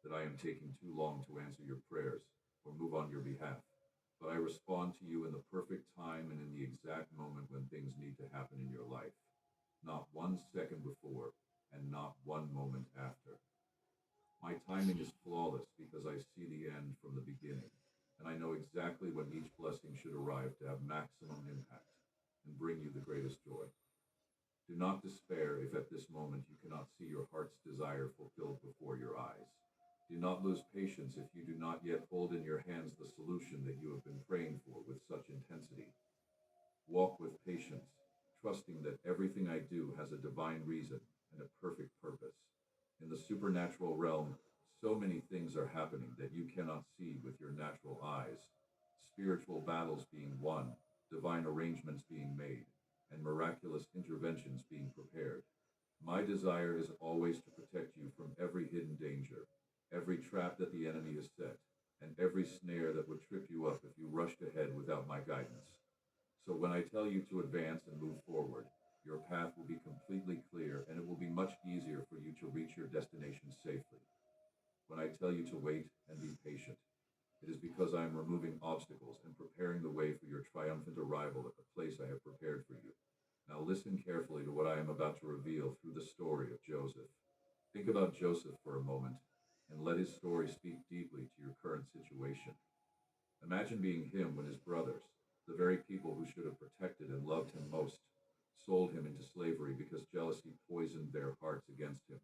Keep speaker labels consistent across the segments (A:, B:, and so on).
A: that I am taking too long to answer your prayers or move on your behalf, but I respond to you in the perfect time and in the exact moment when things need to happen in your life, not 1 second before and not one moment after. My timing is flawless because I see the end from the beginning, and I know exactly when each blessing should arrive to have maximum impact and bring you the greatest joy. Do not despair if at this moment you cannot see your heart's desire fulfilled before your eyes. Do not lose patience if you do not yet hold in your hands the solution that you have been praying for with such intensity. Walk with patience, trusting that everything I do has a divine reason and a perfect purpose. In the supernatural realm, so many things are happening that you cannot see with your natural eyes. Spiritual battles being won, divine arrangements being made, and miraculous interventions being prepared. My desire is always to protect you from every hidden danger, every trap that the enemy has set, and every snare that would trip you up if you rushed ahead without my guidance. So when I tell you to advance and move forward, your path will be completely clear and it will be much easier for you to reach your destination safely. When I tell you to wait and be patient, it is because I am removing obstacles and preparing the way for your triumphant arrival at the place I have prepared for you. Now listen carefully to what I am about to reveal through the story of Joseph. Think about Joseph for a moment and let his story speak deeply to your current situation. Imagine being him when his brothers, the very people who should have protected and loved him most, sold him into slavery because jealousy poisoned their hearts against him.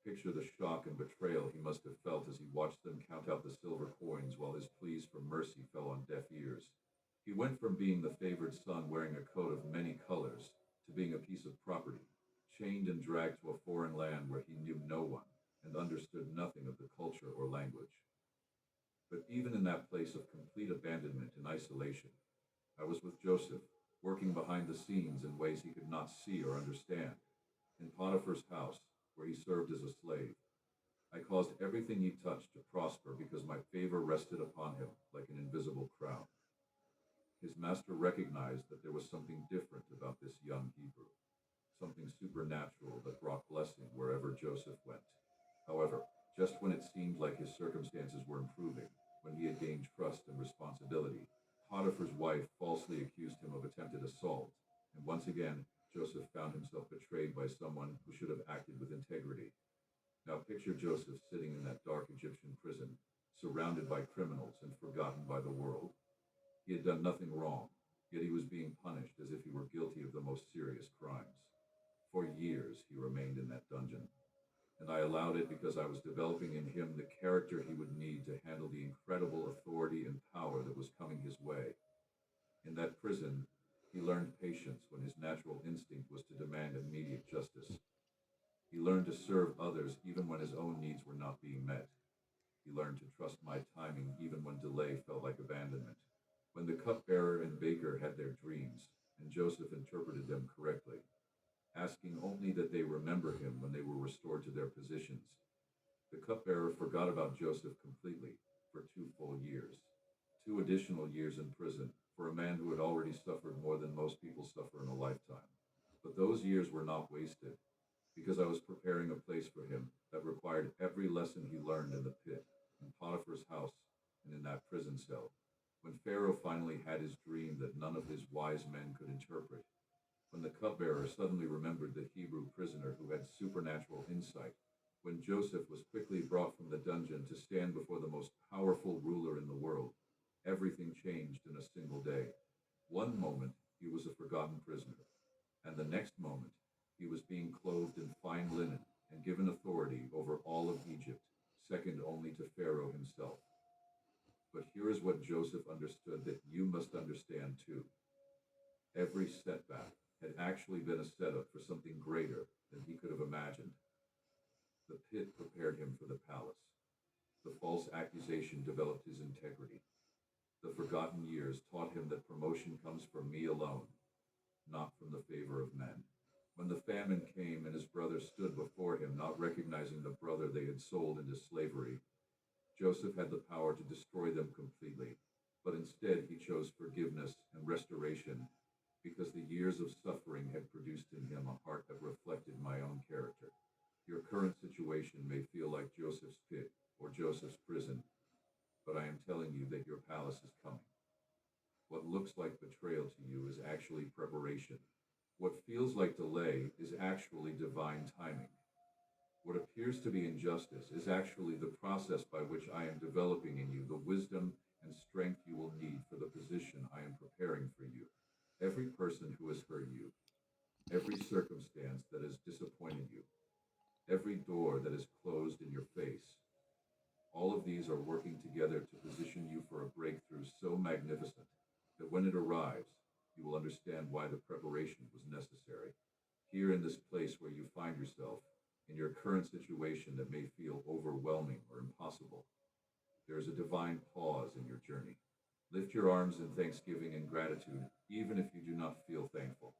A: Picture the shock and betrayal he must have felt as he watched them count out the silver coins while his pleas for mercy fell on deaf ears. He went from being the favored son wearing a coat of many colors to being a piece of property, chained and dragged to a foreign land where he knew no one and understood nothing of the culture or language. But even in that place of complete abandonment and isolation, I was with Joseph, working behind the scenes in ways he could not see or understand. In Potiphar's house, where he served as a slave, I caused everything he touched to prosper because my favor rested upon him like an invisible crown. His master recognized that there was something different about this young Hebrew, something supernatural that brought blessing wherever Joseph went. However, just when it seemed like his circumstances were improving, when he had gained trust and responsibility, Potiphar's wife falsely accused him of attempted assault, and once again, Joseph found himself betrayed by someone who should have acted with integrity. Now picture Joseph sitting in that dark Egyptian prison, surrounded by criminals and forgotten by the world. He had done nothing wrong, yet he was being punished as if he were guilty of the most serious crimes. For years he remained in that dungeon, and I allowed it because I was developing in him the character he would need to handle the incredible authority and power that was coming his way. In that prison, he learned patience when his natural instinct was to demand immediate justice. He learned to serve others even when his own needs were not being met. He learned to trust my timing even when delay felt like abandonment. When the cupbearer and baker had their dreams, and Joseph interpreted them correctly, asking only that they remember him when they were restored to their positions, the cupbearer forgot about Joseph completely for 2 full years. 2 additional years in prison for a man who had already suffered more than most people suffer in a lifetime. But those years were not wasted, because I was preparing a place for him that required every lesson he learned in the pit, in Potiphar's house, and in that prison cell. When Pharaoh finally had his dream that none of his wise men could interpret, when the cupbearer suddenly remembered the Hebrew prisoner who had supernatural insight, when Joseph was quickly brought from the dungeon to stand before the most powerful ruler in the world, everything changed in a single day. One moment he was a forgotten prisoner, and the next moment he was being clothed in fine linen and given authority over all of Egypt, second only to Pharaoh himself. But here is what Joseph understood that you must understand too. Every setback had actually been a setup for something greater than he could have imagined. The pit prepared him for the palace. The false accusation developed his integrity. The forgotten years taught him that promotion comes from me alone, not from the favor of men. When the famine came and his brothers stood before him, not recognizing the brother they had sold into slavery, Joseph had the power to destroy them completely, but instead he chose forgiveness and restoration because the years of suffering had produced in him a heart that reflected my own character. Your current situation may feel like Joseph's pit or Joseph's prison, but I am telling you that your palace is coming. What looks like betrayal to you is actually preparation. What feels like delay is actually divine timing. What appears to be injustice is actually the process by which I am developing in you the wisdom and strength you will need for the position I am preparing for you. Every person who has hurt you, every circumstance that has disappointed you, every door that is closed in your face, all of these are working together to position you for a breakthrough so magnificent that when it arrives, you will understand why the preparation was necessary. Here in this place where you find yourself, in your current situation that may feel overwhelming or impossible, there is a divine pause in your journey. Lift your arms in thanksgiving and gratitude, even if you do not feel thankful,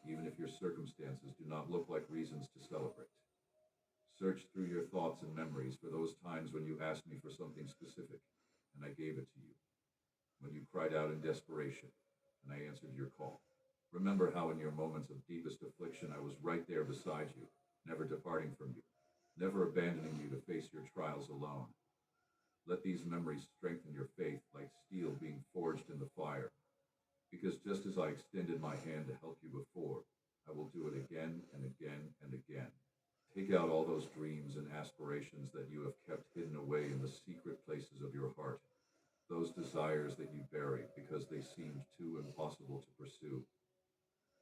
A: even if your circumstances do not look like reasons to celebrate. Search through your thoughts and memories for those times when you asked me for something specific, and I gave it to you. When you cried out in desperation, and I answered your call. Remember how in your moments of deepest affliction I was right there beside you, never departing from you, never abandoning you to face your trials alone. Let these memories strengthen your faith like steel being forged in the fire, because just as I extended my hand to help you before, I will do it again and again and again. Take out all those dreams and aspirations that you have kept hidden away in the secret places of your heart, those desires that you buried because they seemed too impossible to pursue,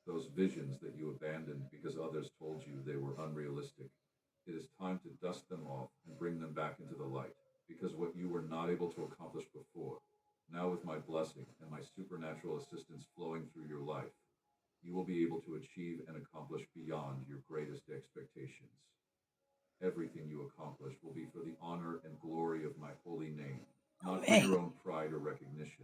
A: those visions that you abandoned because others told you they were unrealistic. It is time to dust them off and bring them back into the light, because what you were not able to accomplish before, now with my blessing and my supernatural assistance flowing through your life, you will be able to achieve and accomplish beyond your greatest expectations. Everything you accomplish will be for the honor and glory of my holy name, not for
B: Amen.
A: your own pride or recognition,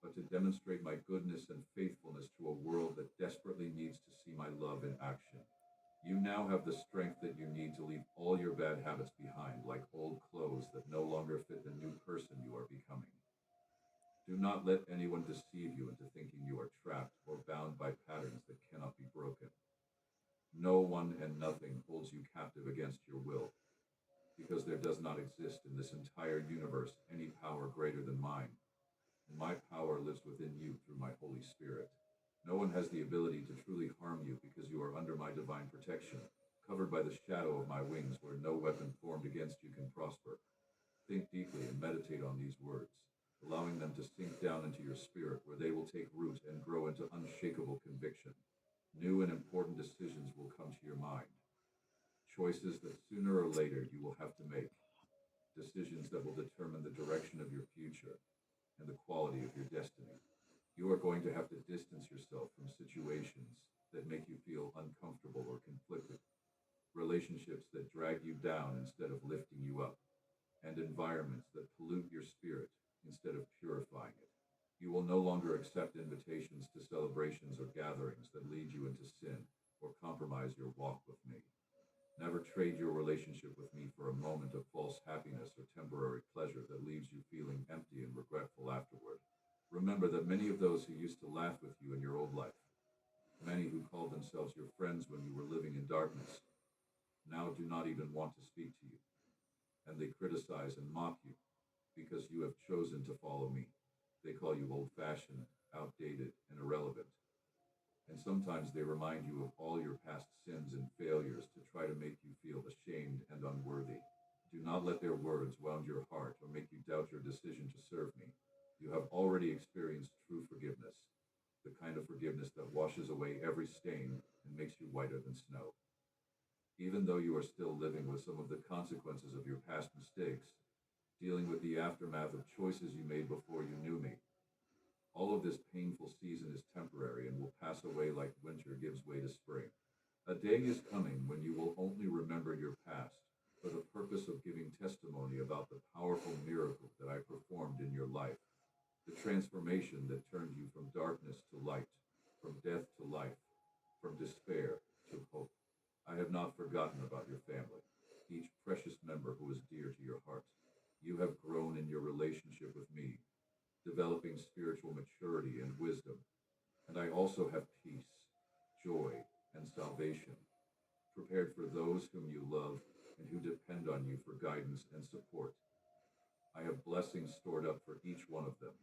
A: but to demonstrate my goodness and faithfulness to a world that desperately needs to see my love in action. You now have the strength that you need to leave all your bad habits behind, like old clothes that no longer fit the new person you are becoming. Do not let anyone deceive you into thinking you are trapped or bound by patterns that cannot be broken. No one and nothing holds you captive against your will, because there does not exist in this entire universe any power greater than mine, and my power lives within you through my Holy Spirit. No one has the ability to truly harm you because you are under my divine protection, covered by the shadow of my wings where no weapon formed against you can prosper. Think deeply and meditate on these words, allowing them to sink down into your spirit where they will take root and grow into unshakable conviction. New and important decisions will come to your mind, choices that sooner or later you will have to make, decisions that will determine the direction of your future and the quality of your destiny. You are going to have to distance yourself from situations that make you feel uncomfortable or conflicted, relationships that drag you down instead of lifting you up, and environments that pollute your spirit instead of purifying it. You will no longer accept invitations to celebrations or gatherings that lead you into sin or compromise your walk with me. Never trade your relationship with me for a moment of false happiness or temporary pleasure that leaves you feeling empty and regretful afterward. Remember that many of those who used to laugh with you in your old life, many who called themselves your friends when you were living in darkness, now do not even want to speak to you, and they criticize and mock you because you have chosen to follow me. They call you old-fashioned, outdated, and irrelevant, and sometimes they remind you of all your past sins and failures to try to make you feel ashamed and unworthy. Do not let their words wound your heart or make you doubt your decision to serve me. You have already experienced true forgiveness, the kind of forgiveness that washes away every stain and makes you whiter than snow. Even though you are still living with some of the consequences of your past mistakes, dealing with the aftermath of choices you made before you knew me, all of this painful season is temporary and will pass away like winter gives way to spring. A day is coming when you will only remember your past for the purpose of giving testimony about the powerful miracle that I performed in your life, the transformation that turned you from darkness to light, from death to life, from despair to hope. I have not forgotten about your family, each precious member who is dear to your heart. You have grown in your relationship with me, developing spiritual maturity and wisdom, and I also have peace, joy, and salvation prepared for those whom you love and who depend on you for guidance and support. I have blessings stored up for each one of them,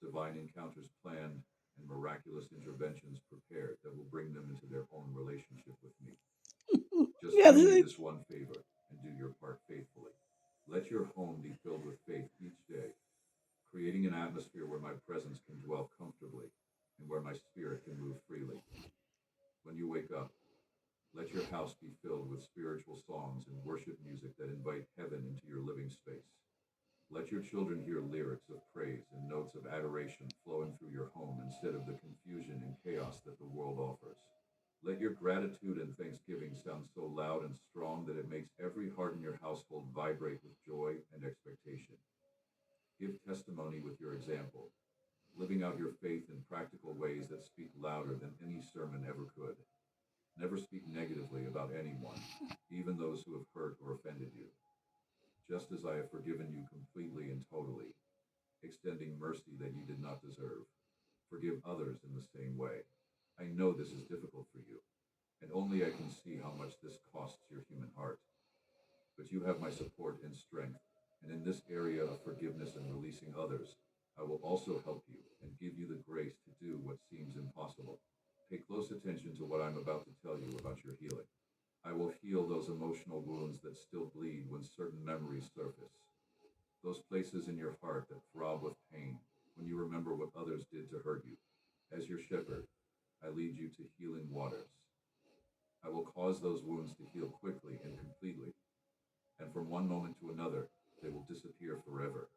A: divine encounters planned, and miraculous interventions prepared that will bring them into their own relationship with me. Just
B: Yes,
A: do me this one favor and do your part faithfully. Let your home be filled with faith each day, creating an atmosphere where my presence can dwell comfortably and where my spirit can move freely. When you wake up, let your house be filled with spiritual songs and worship music that invite heaven into your living space. Let your children hear lyrics of praise and notes of adoration flowing through your home instead of the confusion and chaos that the world offers. Let your gratitude and thanksgiving sound so loud and strong that it makes every heart in your household vibrate with joy and expectation. Give testimony with your example, living out your faith in practical ways that speak louder than any sermon ever could. Never speak negatively about anyone, even those who have hurt or offended you. Just as I have forgiven you completely and totally, extending mercy that you did not deserve. Forgive others in the same way. I know this is difficult for you, and only I can see how much this costs your human heart. But you have my support and strength, and in this area of forgiveness and releasing others, I will also help you and give you the grace to do what seems impossible. Pay close attention to what I'm about to tell you about your healing. I will heal those emotional wounds that still bleed when certain memories surface. Those places in your heart that throb with pain when you remember what others did to hurt you. As your shepherd, I lead you to healing waters. I will cause those wounds to heal quickly and completely, and from one moment to another, they will disappear forever,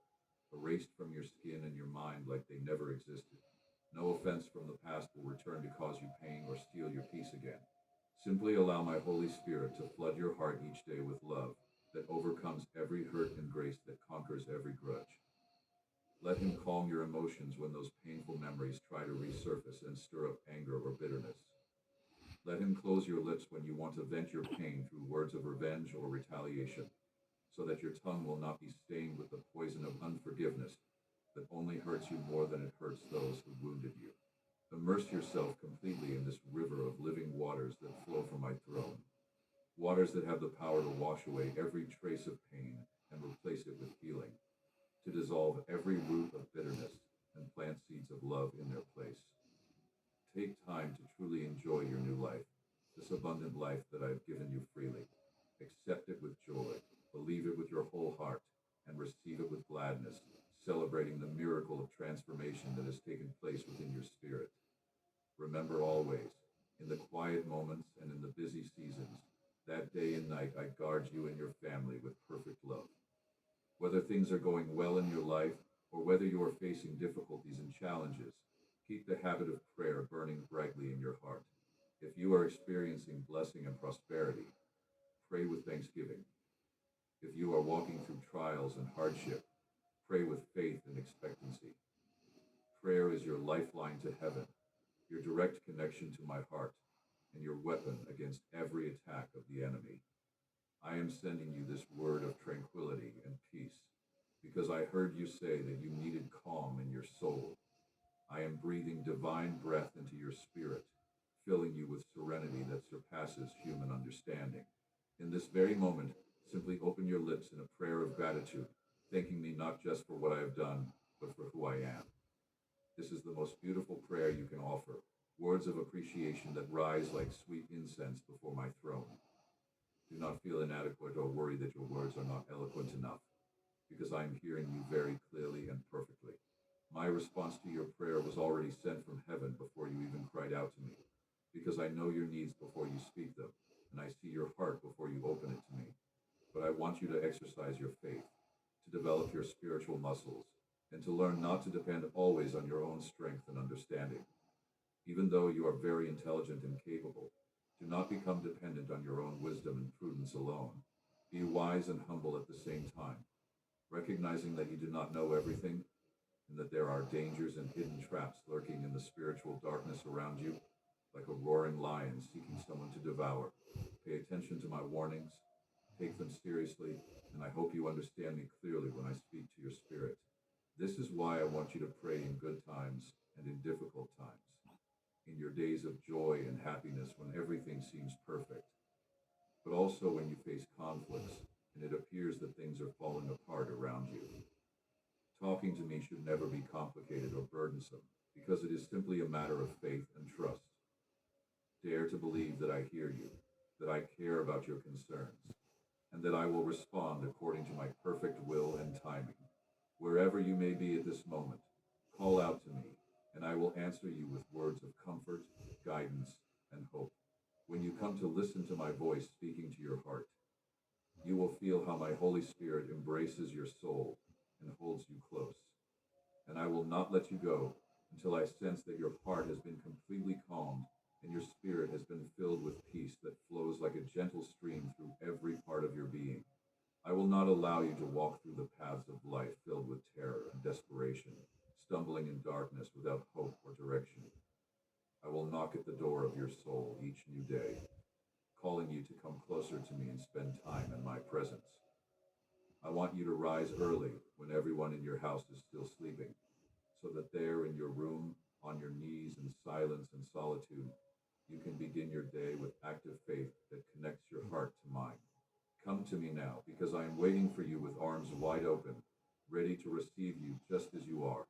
A: erased from your skin and your mind like they never existed. No offense from the past will return to cause you pain or steal your peace again. Simply allow my Holy Spirit to flood your heart each day with love that overcomes every hurt and grace that conquers every grudge. Let him calm your emotions when those painful memories try to resurface and stir up anger or bitterness. Let him close your lips when you want to vent your pain through words of revenge or retaliation, so that your tongue will not be stained with the poison of unforgiveness that only hurts you more than it hurts those who wounded you. Immerse yourself completely in this river of living waters that flow from my throne, waters that have the power to wash away every trace of pain and replace it with healing, to dissolve every root of bitterness and plant seeds of love in their place. Take time to truly enjoy your new life, this abundant life that I have given you freely. Accept it with joy, believe it with your whole heart, and receive it with gladness, celebrating the miracle of transformation that has taken place within your spirit. Remember always, in the quiet moments and in the busy seasons, that day and night I guard you and your family with perfect love. Whether things are going well in your life or whether you are facing difficulties and challenges, keep the habit of prayer burning brightly in your heart. If you are experiencing blessing and prosperity, pray with thanksgiving. If you are walking through trials and hardship, pray with faith and expectancy. Prayer is your lifeline to heaven, your direct connection to my heart, and your weapon against every attack of the enemy. I am sending you this word of tranquility and peace because I heard you say that you needed calm in your soul. I am breathing divine breath into your spirit, filling you with serenity that surpasses human understanding. In this very moment, simply open your lips in a prayer of gratitude, thanking me not just for what I have done, but for who I am. This is the most beautiful prayer you can offer, words of appreciation that rise like sweet incense before my throne. Do not feel inadequate or worry that your words are not eloquent enough, because I am hearing you very clearly and perfectly. My response to your prayer was already sent from heaven before you even cried out to me, because I know your needs before you speak them, and I see your heart before you open it to me. But I want you to exercise your faith, to develop your spiritual muscles, and to learn not to depend always on your own strength and understanding. Even though you are very intelligent and capable, do not become dependent on your own wisdom and prudence alone. Be wise and humble at the same time, recognizing that you do not know everything and that there are dangers and hidden traps lurking in the spiritual darkness around you, like a roaring lion seeking someone to devour. Pay attention to my warnings, take them seriously, and I hope you understand me clearly when I speak to your spirit. This is why I want you to pray in good times and in difficult times, in your days of joy and happiness when everything seems perfect, but also when you face conflicts and it appears that things are falling apart around you. Talking to me should never be complicated or burdensome, because it is simply a matter of faith and trust. Dare to believe that I hear you, that I care about your concerns, and that I will respond according to my perfect will and timing. Wherever you may be at this moment, call out to me, and I will answer you with words of comfort, guidance, and hope. When you come to listen to my voice speaking to your heart, you will feel how my Holy Spirit embraces your soul and holds you close. And I will not let you go until I sense that your heart has been completely calmed and your spirit has been filled with peace that flows like a gentle stream through every part of your being. I will not allow you to walk through the paths of life filled with terror and desperation, stumbling in darkness without hope or direction. I will knock at the door of your soul each new day, calling you to come closer to me and spend time in my presence. I want you to rise early when everyone in your house is still sleeping, so that there in your room, on your knees in silence and solitude, you can begin your day with active faith that connects your heart to mine. Come to me now, because I am waiting for you with arms wide open, ready to receive you just as you are.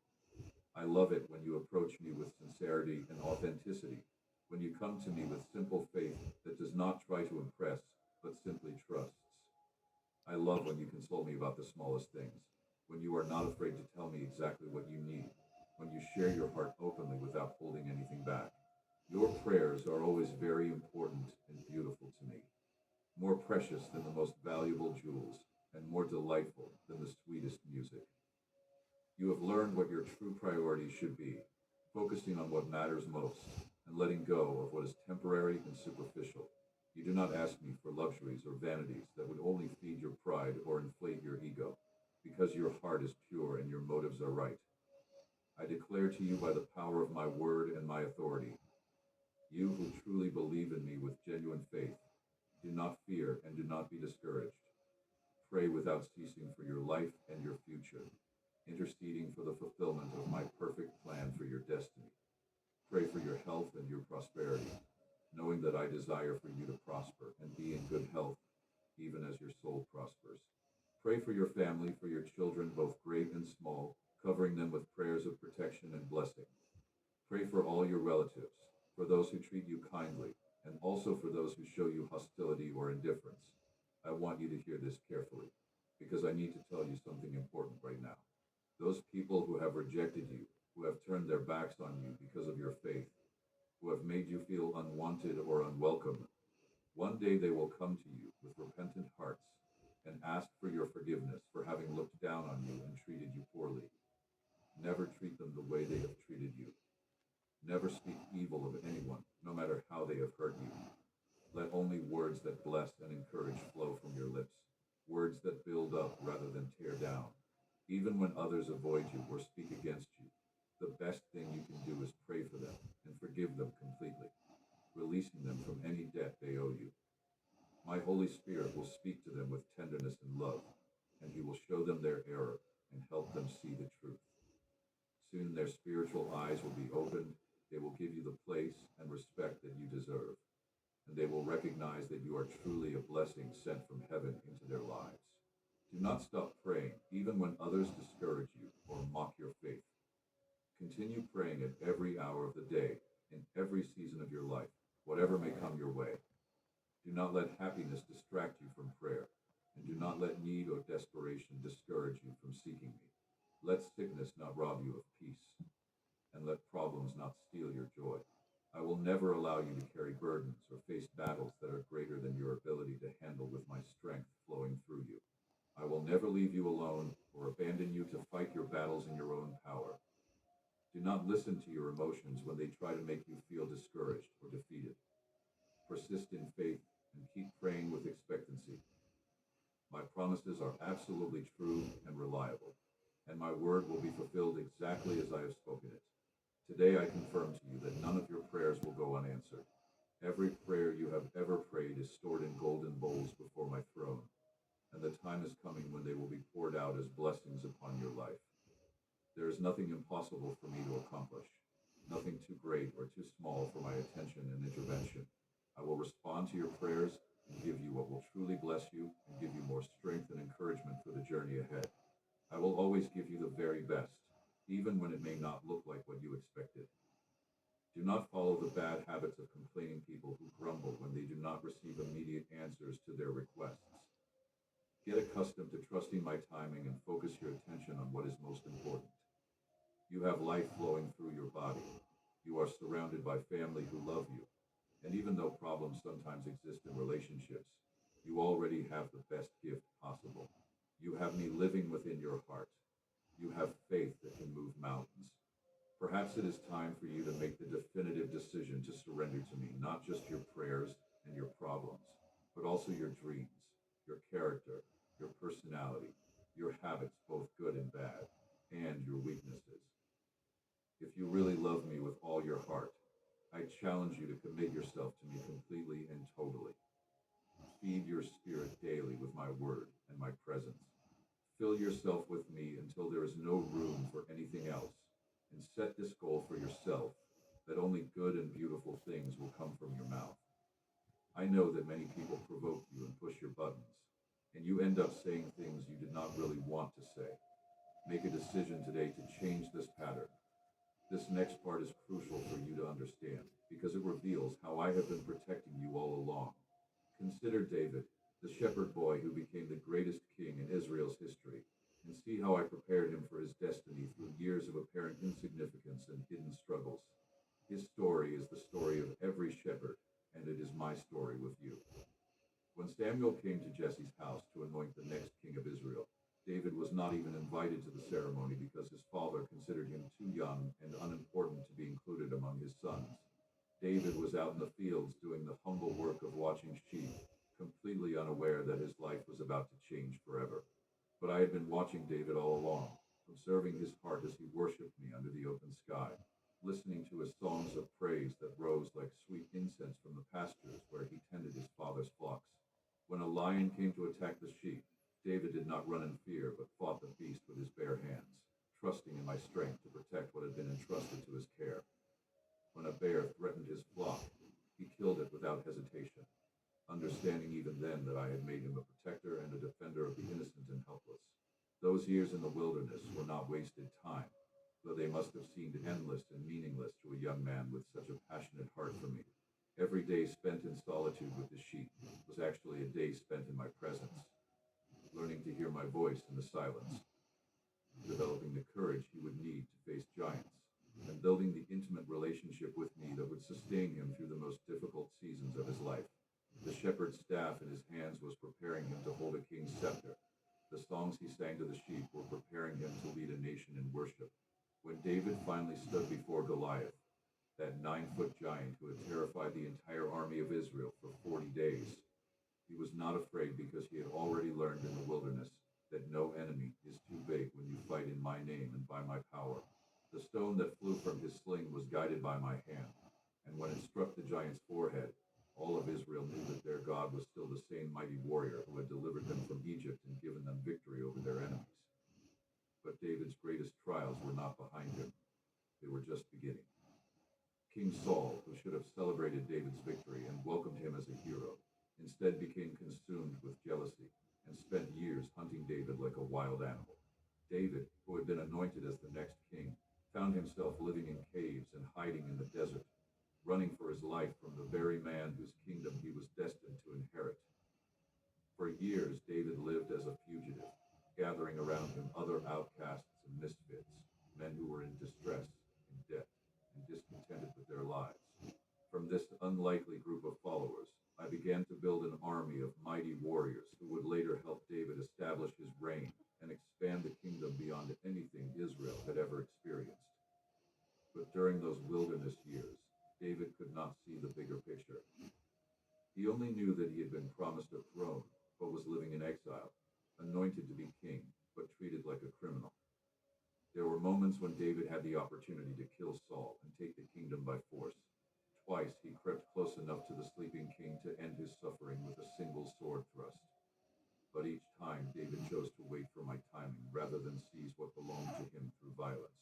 A: I love it when you approach me with sincerity and authenticity, when you come to me with simple faith that does not try to impress, but simply trusts. I love when you console me about the smallest things, when you are not afraid to tell me exactly what you need, when you share your heart openly without holding anything back. Your prayers are always very important and beautiful to me, more precious than the most valuable jewels, and more delightful than the sweetest music. You have learned what your true priorities should be, focusing on what matters most, and letting go of what is temporary and superficial. You do not ask me for luxuries or vanities that would only feed your pride or inflate your ego, because your heart is pure and your motives are right. I declare to you by the power of my word and my authority, you who truly believe in me with genuine faith, do not fear and do not be discouraged. Pray without ceasing for your life and your future, interceding for the fulfillment of my perfect plan for your destiny. Pray for your health and your prosperity, knowing that I desire for you to prosper and be in good health, even as your soul prospers. Pray for your family, for your children, both great and small, covering them with prayers of protection and blessing. Pray for all your relatives, for those who treat you kindly, and also for those who show you hostility or indifference. I want you to hear this carefully, because I need to tell you something important right now. Those people who have rejected you, who have turned their backs on you because of your faith, who have made you feel unwanted or unwelcome, one day they will come to you with repentant hearts and ask for your forgiveness for having looked down on you and treated you poorly. Never treat them the way they have treated you. Never speak evil of anyone, no matter how they have hurt you. Let only words that bless and encourage flow from your lips, words that build up rather than tear down. Even when others avoid you or speak against you, the best thing you can do is pray for them and forgive them completely, releasing them from any debt they owe you. My Holy Spirit will speak to them with tenderness and love, and he will show them their error and help them see the truth. Soon their spiritual eyes will be opened, they will give you the place and respect that you deserve, and they will recognize that you are truly a blessing sent from heaven into their lives. Do not stop praying, even when others discourage you or mock your faith. Continue praying at every hour of the day, in every season of your life, whatever may come your way. Do not let happiness distract you from prayer, and do not let need or desperation discourage you from seeking me. Let sickness not rob you of peace, and let problems not steal your joy. I will never allow you to carry burdens or face battles that are greater than your ability to handle with my strength flowing through you. I will never leave you alone or abandon you to fight your battles in your own power. Do not listen to your emotions when they try to make you feel discouraged or defeated. Persist in faith and keep praying with expectancy. My promises are absolutely true and reliable, and my word will be fulfilled exactly as I have spoken it. Today I confirm to you that none of your prayers will go unanswered. Every prayer you have ever prayed is stored in golden bowls before my throne, and the time is coming when they will be poured out as blessings upon your life. There is nothing impossible for me to accomplish, nothing too great or too small for my attention and intervention. I will respond to your prayers and give you what will truly bless you and give you more strength and encouragement for the journey ahead. I will always give you the very best, even when it may not look like what you expected. Do not follow the bad habits of complaining people who grumble when they do not receive immediate answers to their requests. Get accustomed to trusting my timing and focus your attention on what is most important. You have life flowing through your body. You are surrounded by family who love you. And even though problems sometimes exist in relationships, you already have the best gift possible. You have me living within your heart. You have faith that can move mountains. Perhaps it is time for you to make the definitive decision to surrender to me, not just your prayers and your problems, but also your dreams, your character, your personality, your habits, both good and bad, and your weaknesses. If you really love me with all your heart, I challenge you to commit yourself to me completely and totally. Feed your spirit daily with my word and my presence. Fill yourself with me until there is no room for anything else, and set this goal for yourself that only good and beautiful things will come from your mouth. I know that many people provoke you and push your buttons, and you end up saying things you did not really want to say. Make a decision today to change this pattern. This next part is crucial for you to understand because it reveals how I have been protecting you all along. Consider David, the shepherd boy who became the greatest king in Israel's history, and see how I prepared him for his destiny through years of apparent insignificance and hidden struggles. His story is the story of every shepherd, and it is my story with you. When Samuel came to Jesse's house to anoint the next king of Israel, David was not even invited to the ceremony because his father considered him too young and unimportant to be included among his sons. David was out in the fields doing the humble work of watching sheep, completely unaware that his life was about to change forever. But I had been watching David all along, observing his heart as he worshipped me under the open sky, listening to his songs of praise that rose like sweet incense from the pastures where he tended his father's flocks. When a lion came to attack the sheep, David did not run in fear, but fought the beast with his bare hands, trusting in my strength to protect what had been entrusted to his care. When a bear threatened his flock, he killed it without hesitation, understanding even then that I had made him a protector and a defender of the innocent and helpless. Those years in the wilderness were not wasted time, though they must have seemed endless and meaningless to a young man with such a passionate heart for me. Every day spent in solitude with the sheep was actually a day spent in my presence, learning to hear my voice in the silence, developing the courage he would need to face giants, and building the intimate relationship with me that would sustain him through the most difficult seasons of his life. The shepherd's staff in his hands was preparing him to hold a king's scepter. The songs he sang to the sheep were preparing him to lead a nation in worship. When David finally stood before Goliath, that 9-foot giant who had terrified the entire army of Israel for 40 days, he was not afraid because he had already learned in the wilderness that no enemy is too big when you fight in my name and by my power. The stone that flew from his sling was guided by my hand, and when it struck the giant's forehead, all of Israel knew that their God was still the same mighty warrior who had delivered them from Egypt and given them victory over their enemies. But David's greatest trials were not behind him. They were just beginning. King Saul, who should have celebrated David's victory and welcomed him as a hero, instead became consumed with jealousy and spent years hunting David like a wild animal. David, who had been anointed as the next king, found himself living in caves and hiding in the desert, running for his life from the very man whose kingdom he was destined to inherit. For years, David lived as a fugitive, gathering around him other outcasts and misfits, men who were in distress, in debt, and discontented with their lives. From this unlikely group of followers, I began to build an army of mighty warriors who would later help David establish his reign and expand the kingdom beyond anything Israel had ever experienced. But during those wilderness years, David could not see the bigger picture. He only knew that he had been promised a throne, but was living in exile, anointed to be king, but treated like a criminal. There were moments when David had the opportunity to kill Saul and take the kingdom by force. Twice he crept close enough to the sleeping king to end his suffering with a single sword thrust. But each time David chose to wait for my timing rather than seize what belonged to him through violence.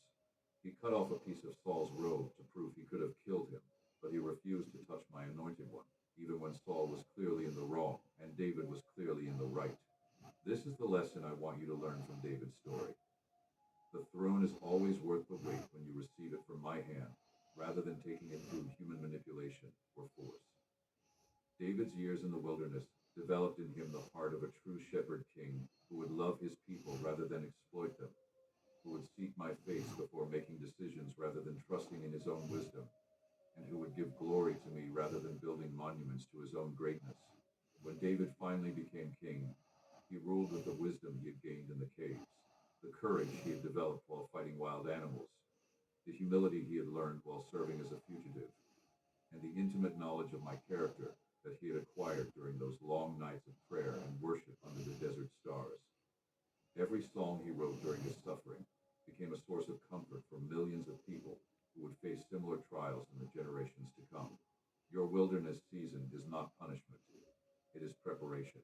A: He cut off a piece of Saul's robe to prove he could have killed him, but he refused to touch my anointed one, even when Saul was clearly in the wrong and David was clearly in the right. This is the lesson I want you to learn from David's story. The throne is always worth the wait when you receive it from my hand, rather than taking it through human manipulation or force. David's years in the wilderness developed in him the heart of a true shepherd king who would love his people rather than exploit them, who would seek my face before making decisions rather than trusting in his own wisdom, and who would give glory to me rather than building monuments to his own greatness. When David finally became king, he ruled with the wisdom he had gained in the caves, the courage he had developed while fighting wild animals, the humility he had learned while serving as a fugitive, and the intimate knowledge of my character that he had acquired during those long nights of prayer and worship under the desert stars. Every psalm he wrote during his suffering became a source of comfort for millions of people who would face similar trials in the generations to come. Your wilderness season is not punishment, it is preparation.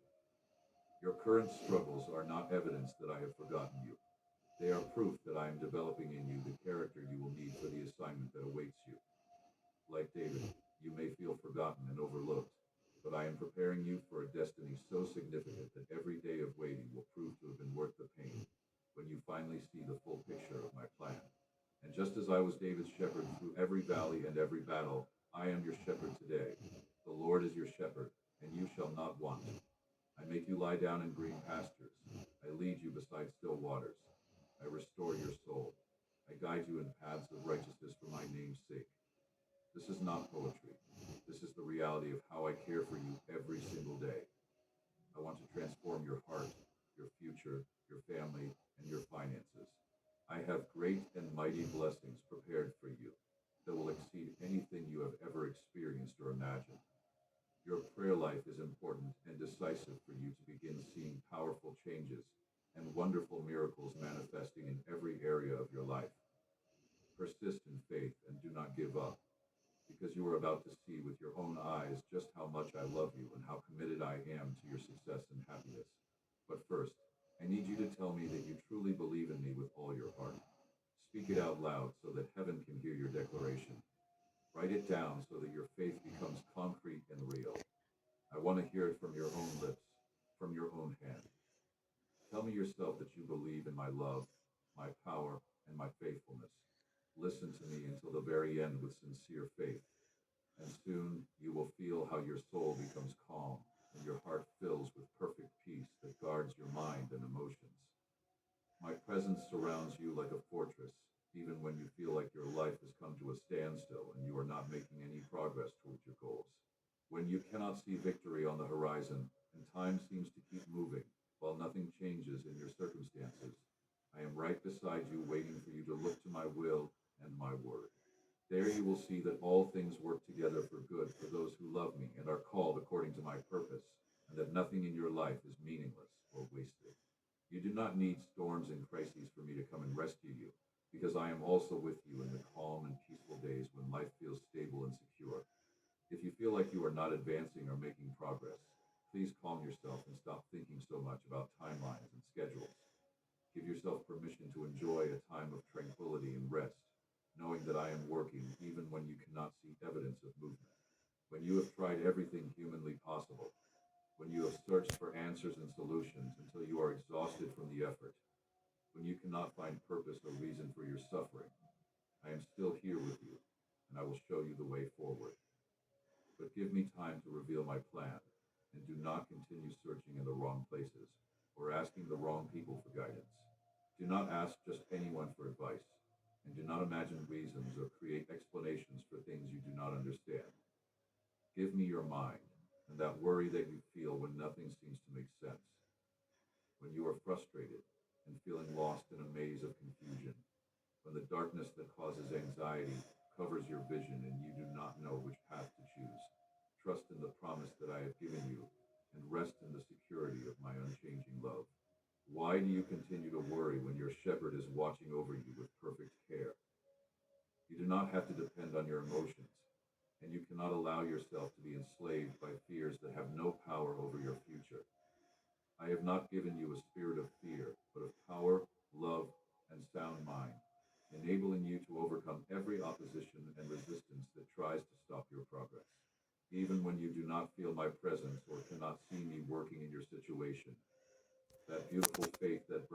A: Your current struggles are not evidence that I have forgotten you. They are proof that I am developing in you the character you will need for the assignment that awaits you. Like David, you may feel forgotten and overlooked, but I am preparing you for a destiny so significant that every day of waiting will prove to have been worth the pain when you finally see the full picture of my plan. And just as I was David's shepherd through every valley and every battle, I am your shepherd today. The Lord is your shepherd, and you shall not want. I make you lie down in green pastures. I lead you beside still waters. I restore your soul. I guide you in paths of righteousness for my name's sake. This is not poetry. This is the reality of how I care for you every single day. I want to transform your heart, your future, your family, and your finances. I have great and mighty blessings prepared for you that will exceed anything you have ever experienced or imagined. Your prayer life is important and decisive for you to begin seeing powerful changes and wonderful miracles manifesting in every area of your life. Persist in faith and do not give up, because you are about to see with your own eyes just how much I love you and how committed I am to your success and happiness. But first, I need you to tell me that you truly believe in me with all your heart. Speak it out loud so that heaven can hear your declaration. Write it down so that your faith becomes concrete and real. I want to hear it from your own lips, from your own hand. Tell me yourself that you believe in my love, my power, and my faithfulness. Listen to me until the very end with sincere faith, and soon you will feel how your soul becomes calm and your heart fills with perfect peace that guards your mind and emotions. My presence surrounds you like a fortress, even when you feel like your life has come to a standstill and you are not making any progress towards your goals. When you cannot see victory on the horizon and time seems to keep moving while nothing changes in your circumstances, I am right beside you waiting for you to look to my will and my word. There you will see that all things work together for good for those who love me and are called according to my purpose, and that nothing in your life is meaningless or wasted. You do not need storms and crises for me to come and rescue you, because I am also with you in the calm and peaceful days when life feels stable and secure. If you feel like you are not advancing or making progress, please calm yourself and stop thinking so much about timelines and schedules. Give yourself permission to enjoy a time of tranquility and rest, knowing that I am working even when you cannot see evidence of movement. When you have tried everything humanly possible, when you have searched for answers and solutions until you are exhausted from the effort, when you cannot find purpose or reason for your suffering, I am still here with you, and I will show you the way forward. But give me time to reveal my plan, and do not continue searching in the wrong places or asking the wrong people for guidance. Do not ask just anyone for advice, and do not imagine reasons or create explanations for things you do not understand. Give me your mind and that worry that you feel when nothing seems to make sense, when you are frustrated and feeling lost in a maze of confusion, when the darkness that causes anxiety covers your vision and you do not know which path to choose. Trust in the promise that I have given you and rest in the security of my unchanging love. Why do you continue to worry when your shepherd is watching over you with perfect care? You do not have to depend on your emotions, and you cannot allow yourself to be enslaved by fears that have no power over your future. I have not given you a spirit of fear, but of power, love, and sound mind, enabling you to overcome every opposition and resistance that tries to stop your progress. Even when you do not feel my presence or cannot see me working in your situation, that beautiful faith that